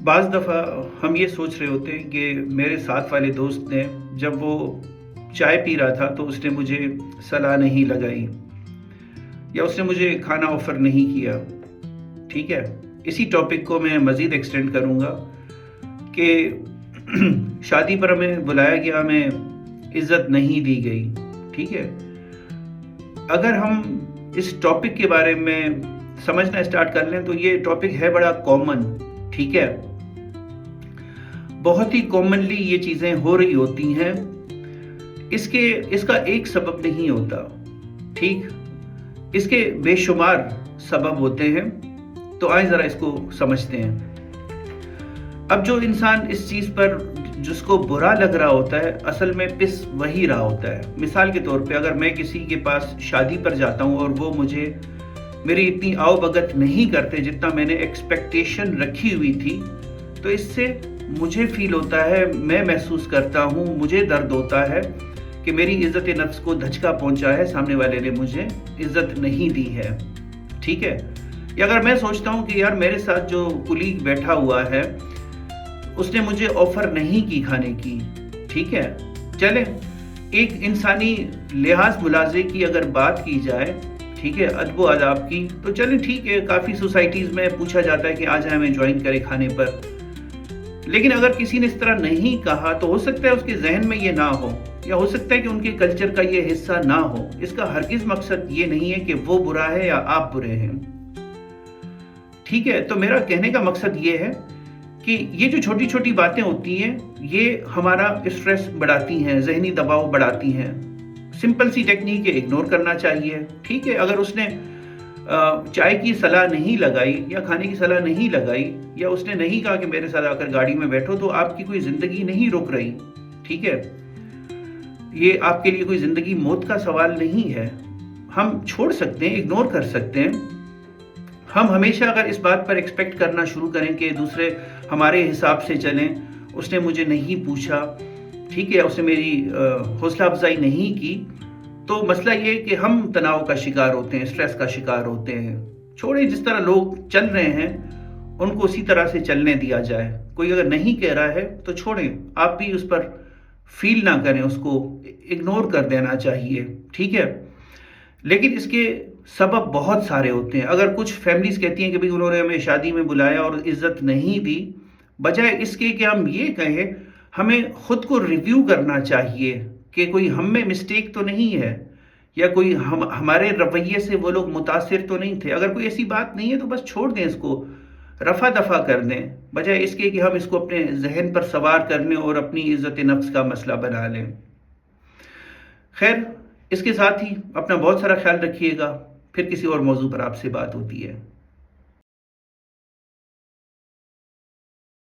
بعض دفعہ ہم یہ سوچ رہے ہوتے ہیں کہ میرے ساتھ والے دوست نے جب وہ چائے پی رہا تھا تو اس نے مجھے صلاح نہیں لگائی یا اس نے مجھے کھانا آفر نہیں کیا. ٹھیک ہے، اسی ٹاپک کو میں مزید ایکسٹینڈ کروں گا کہ شادی پر ہمیں بلایا گیا، ہمیں عزت نہیں دی گئی. ٹھیک ہے، اگر ہم اس ٹاپک کے بارے میں سمجھنا اسٹارٹ کر لیں تو یہ ٹاپک ہے بڑا کامن. ٹھیک ہے، بہت ہی کامنلی یہ چیزیں ہو رہی ہوتی ہیں. اس کا ایک سبب نہیں ہوتا. ٹھیک، اس کے بے شمار سبب ہوتے ہیں. تو آئیں ذرا اس کو سمجھتے ہیں. اب جو انسان اس چیز پر جس کو برا لگ رہا ہوتا ہے اصل میں پس وہی رہا ہوتا ہے. مثال کے طور پہ اگر میں کسی کے پاس شادی پر جاتا ہوں اور وہ مجھے میری اتنی آؤ بھگت نہیں کرتے جتنا میں نے ایکسپیکٹیشن رکھی ہوئی تھی، تو اس سے مجھے فیل ہوتا ہے، میں محسوس کرتا ہوں، مجھے درد ہوتا ہے کہ میری عزت نفس کو دھچکا پہنچا ہے، سامنے والے نے مجھے عزت نہیں دی ہے. ٹھیک ہے، یا اگر میں سوچتا ہوں کہ یار میرے ساتھ جو کولیگ بیٹھا ہوا ہے اس نے مجھے آفر نہیں کی کھانے کی. ٹھیک ہے، چلیں ایک انسانی لحاظ ملاحظے کی اگر بات کی جائے، ٹھیک ہے، ادب و آداب کی، تو چلیں ٹھیک ہے، کافی سوسائٹیز میں پوچھا جاتا ہے کہ آ جائیں ہمیں جوائن کرے کھانے پر. لیکن اگر کسی نے اس طرح نہیں کہا تو ہو سکتا ہے اس کے ذہن میں یہ نہ ہو، یا ہو سکتا ہے کہ ان کے کلچر کا یہ حصہ نہ ہو. اس کا ہرگز مقصد یہ نہیں ہے کہ وہ برا ہے یا آپ برے ہیں. ٹھیک ہے، تو میرا کہنے کا مقصد یہ ہے کہ یہ جو چھوٹی چھوٹی باتیں ہوتی ہیں یہ ہمارا اسٹریس بڑھاتی ہیں، ذہنی دباؤ بڑھاتی ہیں. سمپل سی ٹیکنیک ہے، اگنور کرنا چاہیے. ٹھیک ہے، اگر اس نے چائے کی صلاح نہیں لگائی یا کھانے کی صلاح نہیں لگائی یا اس نے نہیں کہا کہ میرے ساتھ آ کر گاڑی میں بیٹھو، تو آپ کی کوئی زندگی نہیں رک رہی. ٹھیک ہے، یہ آپ کے لیے کوئی زندگی موت کا سوال نہیں ہے. ہم چھوڑ سکتے ہیں، اگنور کر سکتے ہیں. ہم ہمیشہ اگر اس بات پر ایکسپیکٹ کرنا شروع کریں کہ دوسرے ہمارے حساب سے چلیں، اس نے مجھے نہیں پوچھا، ٹھیک ہے، اس نے میری حوصلہ افزائی نہیں کی، تو مسئلہ یہ کہ ہم تناؤ کا شکار ہوتے ہیں، اسٹریس کا شکار ہوتے ہیں. چھوڑیں، جس طرح لوگ چل رہے ہیں ان کو اسی طرح سے چلنے دیا جائے. کوئی اگر نہیں کہہ رہا ہے تو چھوڑیں، آپ بھی اس پر فیل نہ کریں، اس کو اگنور کر دینا چاہیے. ٹھیک ہے، لیکن اس کے سبب بہت سارے ہوتے ہیں. اگر کچھ فیملیز کہتی ہیں کہ بھئی انہوں نے ہمیں شادی میں بلایا اور عزت نہیں دی، بجائے اس کے کہ ہم یہ کہیں، ہمیں خود کو ریویو کرنا چاہیے کہ کوئی ہم میں مسٹیک تو نہیں ہے، یا کوئی ہمارے رویے سے وہ لوگ متاثر تو نہیں تھے. اگر کوئی ایسی بات نہیں ہے تو بس چھوڑ دیں، اس کو رفع دفع کر دیں، بجائے اس کے کہ ہم اس کو اپنے ذہن پر سوار کرنے اور اپنی عزت نفس کا مسئلہ بنا لیں. خیر، اس کے ساتھ ہی اپنا بہت سارا خیال رکھیے گا. پھر کسی اور موضوع پر آپ سے بات ہوتی ہے.